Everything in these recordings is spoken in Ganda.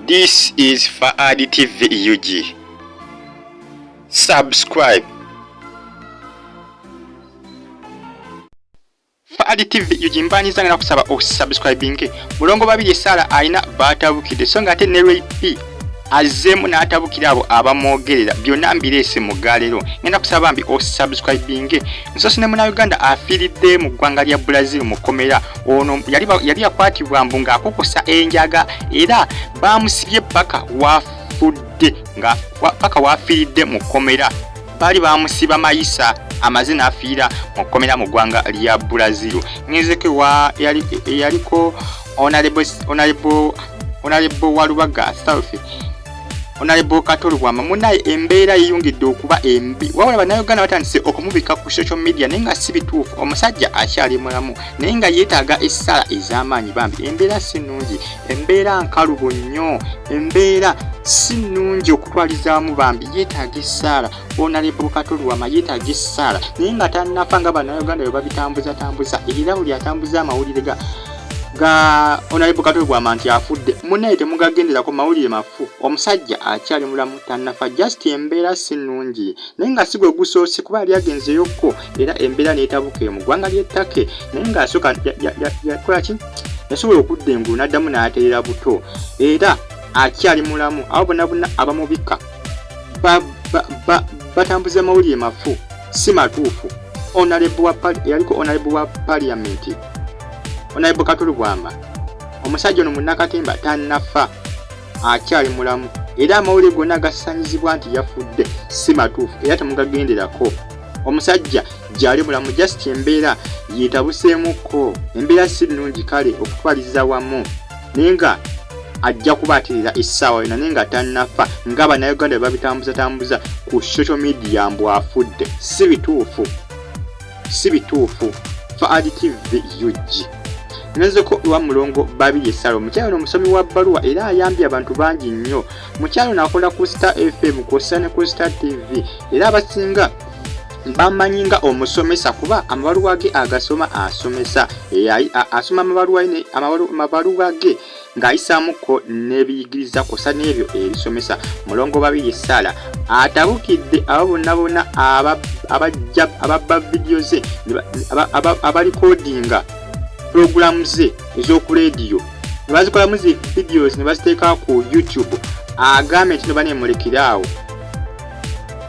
This is Faad TV UG. Subscribe. Faad TV UG mbaniza ngana kusaba osubscribing. Mulongo Babirye Sala aina batabukide songa ate ne RP azemu na atabukira abo abamogerera byonna mbirese mugalero ngenda kusaba mbi osubscribing. Nsosi ne muna Uganda afiride mu gwanga lya Brazil mukomera ono yali yakwatibwa mbunga akokosa enjaga era bamusibye paka wafudde nga paka wafiride mukomera bali bamusiba mayisa amazina afira mukomera mu gwanga lya Brazil. Ngezeke wa yaliko honorable Walubaga South Honorable Kato Lubwama munaye Embeera yiyungidde okuba embi wabula bannayuganda batandise okumubika ku social media nenga si bituufu omusajja akyali mulamu nenga yeetaaga essala ez'amaanyi bambi Embeera si nnungi Embeera nkalubo nnyo Embeera si nnungi okutwalizaamu bambi yeetaaga essala Honorable Kato Lubwama yeetaaga essala nenga tannafa nga bannayuganda bwe babitambuza era buli atambuza amawulire ga Honorable Kato Lubwama nti afudde munaye temugagenderako mawulire mafu omusajja akyali mulamu tannafa just Embeera si nnungi naye nga si gwe gusoose kuba yali agenzeyokko era Embeera n'etabuka mu ggwanga ly'ettake naye nga asooka yakola ki yasobola okudda engulu n'addamu n'ateera buto era akyali mulamu abo bonna abamubika batambuza mawulire mafu si matuufu yaliko Honorable wa Parliament Honorable Kato Lubwama omusajja ono munnakatemba tannafa akyali mulamu era amawulire gonna gasanyizibwa nti yafudde si matuufu era temugagenderako omusajja gyali mulamu just Embeera yeetabuseemukko Embeera si nnungi kale okutwaliza wamu naye nga ajja kubatirira essaawa yonna naye nga tannafa nga bannayuganda babitambuza ku social media mbu afudde si bituufu Faad TV UG Nezeko lwa Mulongo Babirye Sala mukyalo n'omusomi wa bbaluwa era ayambye abantu bangi nnyo mukyalo n'akola ku Star FM kw'ossa ne ku Star TV era abasinga bamanyinga omusomesa kuba amabaluwa ge agasoma asomesa asoma amabaluwa ge ng'ayisaamuko n'ebiyigiriza kw'ossa n'ebyo ebisomesa Mulongo Babirye Sala atabukidde abo bonna ababba vidiyo ze abalikodinga program ze ez'oku radio bazikolamu zi videos ne baziteeka ku YouTube agambe nti banemulekiraawo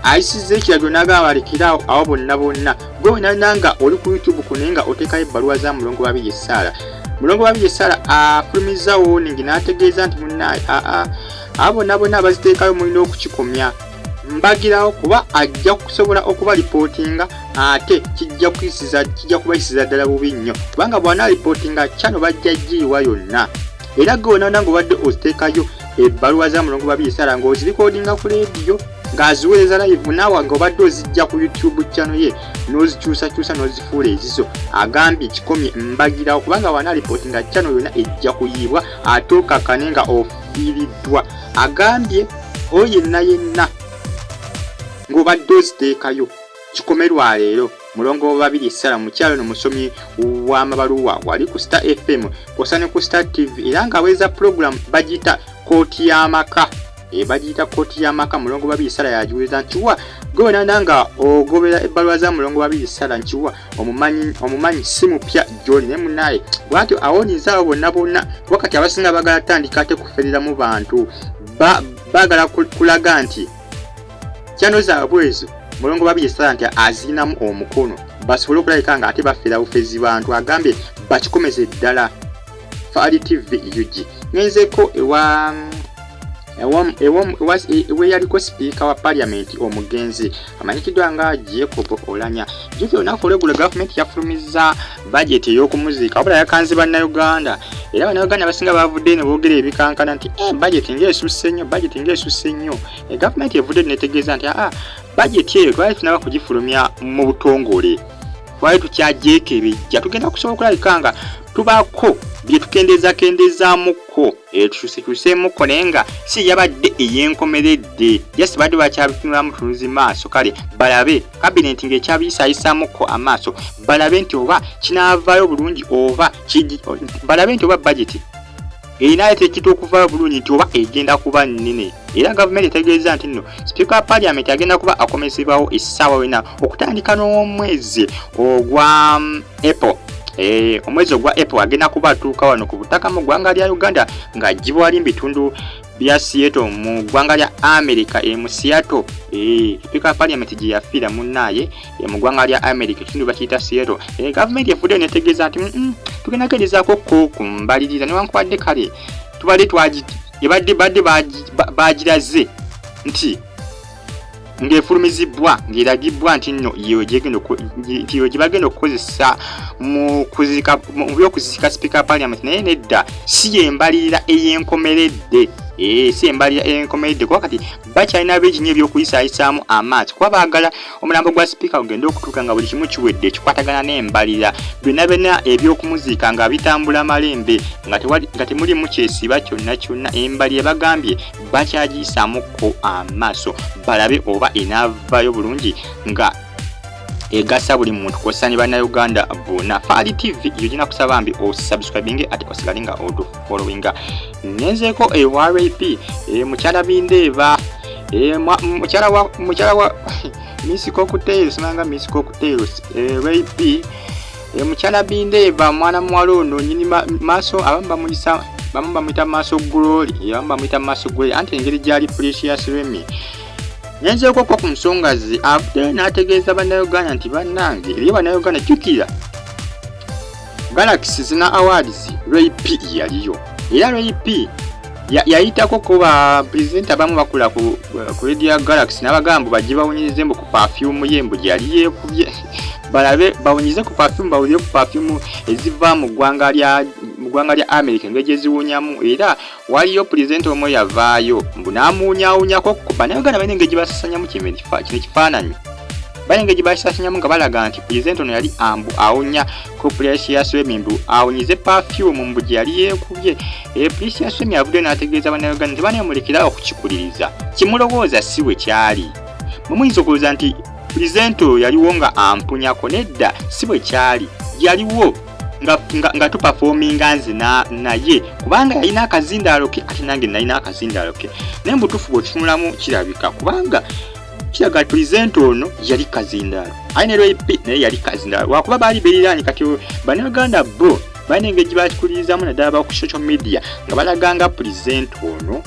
ayisize ekiragiro n'agamba balekiraawo abo bonna gwe wenanga oli ku YouTube kunenga oteekayo ebbaluwa za Mulongo Babirye Sala Mulongo Babirye Sala afulumiza warning n'ategeeza nti munnaye abo bonna baziteekayo mulina okukikomya mbagirawo kuba ajja kusobola okuba reportinga ate kijja kubayisiza ddala bubi nnyo kubanga bwana reportinga channel bajja giwa yonna era gona nango badde oziteekayo ebbaluwa za Mulongo Babirye Sala ng'ozirikodinga ku radio ng'aziweereza live naawe ng'obadde ozijja ku YouTube channel ye n'ozikyusa n'ozifuula ezizo agambye kikomye mbagirawo kubanga bwana reportinga channel yonna ejja kuyiibwa ate okakkane nga ofiiriddwa agambye oyo yenna ng'obadde oziteekayo kikomerwa leero Mulongo Babirye Sala mukyalo n'omusomi w'amabaluwa wali ku Star FM kw'ossa ne ku Star TV era ng'aweeza program bagiyita kooti y'amaka bagiyita kooti y'amaka Mulongo Babirye Sala yagiweeza nkiwa gwe nanga ogobera ebbaluwa za Mulongo Babirye Sala nkiwa omumanyi si mupya gy'oli naye munnaye bw'atyo awonyeza abo bonna wakati abasinga baagala tandika ate kufereramu bantu baagala kulaga nti channel zaabwe ezo Mulongo Babirye Sala nti azinamu omukono basobole okulabika nga ate bafeera bufezi bantu agambye bakikomeze ddala Faad TV UG ngenzeko ewe yaliko speaker wa parliament omugenzi amanyikiddwa nga Jacob Olanya juvyo olunaku olweggulo government yafulumiza budget ey'okumuziika wabula yakanze bannayuganda era bannayuganda abasinga bavudde ne boogera ebikankana nti budget ng'esusse nnyo government evudde netegeeza nti budget eyo twali tunaba kugifulumya mu butongole twali tukyagyeekebejja tugenda kusobola okulabika nga tubaako bye tukendeezaamuko tukyuseemukko naye nga si yabadde ey'enkomeredde just badde bakyabitunulamu tuluzi maaso kale balabe cabinet ng'ekyabiyisaayisaamuko amaaso balabe nti oba kinaavaayo bulungi oba balabe nti oba budget erina etekita okuva bulungi nti oba egenda kuba nnene era gavumenti etegeeza nti nno Speaker wa Parliament agenda kuba akomezebwawo essaawa wena okutandika n'omwezi ogwa April. Omwezi ogwa April agenda kuba atuuka wano ku butaka mu ggwanga lya Uganda ng'aggyibwa wali mu bitundu bya Seattle mu ggwanga lya America mu Seattle. Speaker wa Parliament gye yafiira munnaaye mu ggwanga lya America ekitundu bakiyita Seattle. Gavumenti efudde netegeeza nti tugenda gerezaako kumbalirira newankubadde kale tubadde ebadde bagiraze nti ng'efulumizibwa ng'eragibwa nti nno yo gye bagenda okukozesa mu by'okuzika Speaker Parliament naye nedda si yembalirira ey'enkomeredde. Si embalirira ey'enkomeredde kuba kati bakyalina beekinyi eby'okuyisaayisaamu amaaso kuba baagala omulambo gwa Speaker ogenda okutuuka nga buli kimu kiwedde kikwatagana n'embalirira byonna eby'okumuziika nga bitambula malembe nga temulimu kyesiba kyonna. Embalirira bagambye bakyagiyisaamuko amaaso balabe oba enaavayo bulungi nga egasa buli muntu kw'ossa ne bannayuganda bonna. Faali TV yo gina kusaba mbi osubscribinge ate osigale nga ofollowinga. Nenzeeko RAP mukyala Bindeeba mukyala wa Miss Cocktail simanga Miss Cocktail RAP mukyala Bindeeba mwana muwala ono nyini maaso abamu bamuyita maaso Glory bamuyita maaso Glory anti engeri gyali Precious Remy. Nyenzeeko kwa ku nsongazi after n'ategeeza bannayuganda nti bannange eriyo bannayuganda jjukira Bakakasizza Awards RAP yaliyo era RAP yayitako kuba presenter abamu bakula ku radio Galaxy n'abagamba bajje bawunyirize mbu ku perfume ye mbu gyali yeekubye balabe bawunyize ku perfume bawulire ku perfume eziva mu ggwanga lya America ng'egye ziwunyamu era waliyo presenter omwe yavaayo mbu n'amuwunyawunyako bannayuganda balina engeri basasanyamu kino ekifaananyi balina engeri basasanyamu nga balaga nti presenter ono yali awunya ko Precious Remy mbu awunyize perfume mbu gyali yeekubye. Precious Remy avudde n'ategeeza bannayuganda nti baneemulekerawo okukikuliriza kimulowooza si we kyali. Mumuyinza okulowooza nti presenter yaliwo nga ampunyako nedda si bwe kyali yaliwo nga tuperforminga nze naye kubanga yalina akazindaalo ke ate nange nalina akazindaalo ke naye mbutuufu bw'okitunulamu kirabika kubanga kiraga presenter ono yali kazindaalo ayi ne RAP naye yali kazindaalo wakuba baali beriraanye kati bannayuganda bo balina engeri bakikulirizamu naddala ku social media nga balaganga presenter ono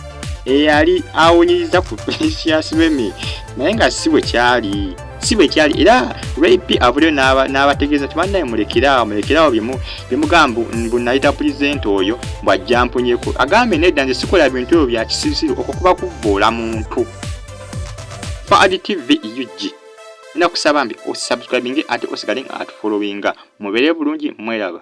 eyali awunyiriza ku Precious Remy naye nga si bwe kyali era RAP avuddeyo n'abategeeza nti bannaye mulekerawo byemugamba mbu nayita presenter oyo bw'ajja ampunyeko agambe nedda nze sikola bintu ebyo bya kisirisiri okwo kuba kuvvoola muntu. Faali TV UG nakusaba mbi osubscribinge ate osigale nga atufollowinga mubeere bulungi mweraba.